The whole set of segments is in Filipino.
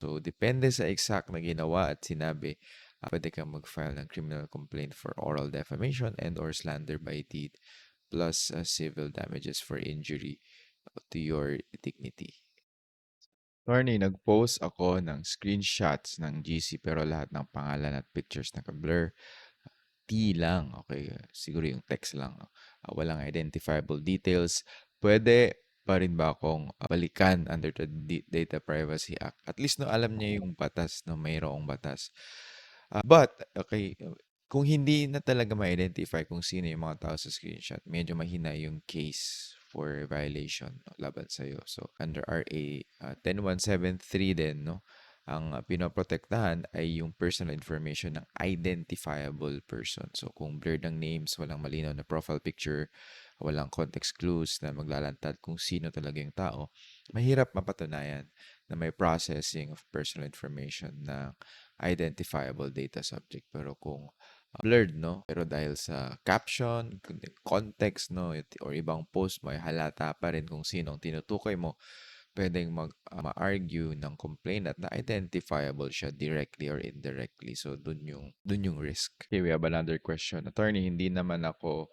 So, depende sa exact na ginawa at sinabi, pwede kang mag-file ng criminal complaint for oral defamation and or slander by deed plus civil damages for injury to your dignity. Attorney, nag-post ako ng screenshots ng GC pero lahat ng pangalan at pictures naka-blur. T lang, okay. Siguro yung text lang. No? Walang identifiable details. Pwede pa rin ba akong balikan under the Data Privacy Act? At least no, alam niya yung batas, no, mayroong batas. But, okay, kung hindi na talaga ma-identify kung sino yung mga tao sa screenshot, medyo mahina yung case for violation no, laban sa'yo. So, under RA 10173 din, no, ang pinoprotektahan ay yung personal information ng identifiable person. So, kung blurred ang names, walang malinaw na profile picture, walang context clues na maglalantad kung sino talaga yung tao, mahirap mapatunayan na may processing of personal information na identifiable data subject. Pero kung blurred, no? Pero dahil sa caption, context, no? Or ibang post mo, ay halata pa rin kung sino ang tinutukoy mo, pwedeng ma-argue ng complainant na identifiable siya directly or indirectly. So, dun yung risk. Okay, we have another question. Attorney, hindi naman ako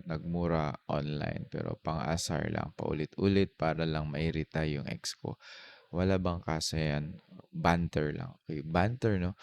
nagmura online pero pang-asar lang paulit-ulit para lang mairita yung ex ko. Wala bang kaso yan? Banter lang. Okay, banter, no?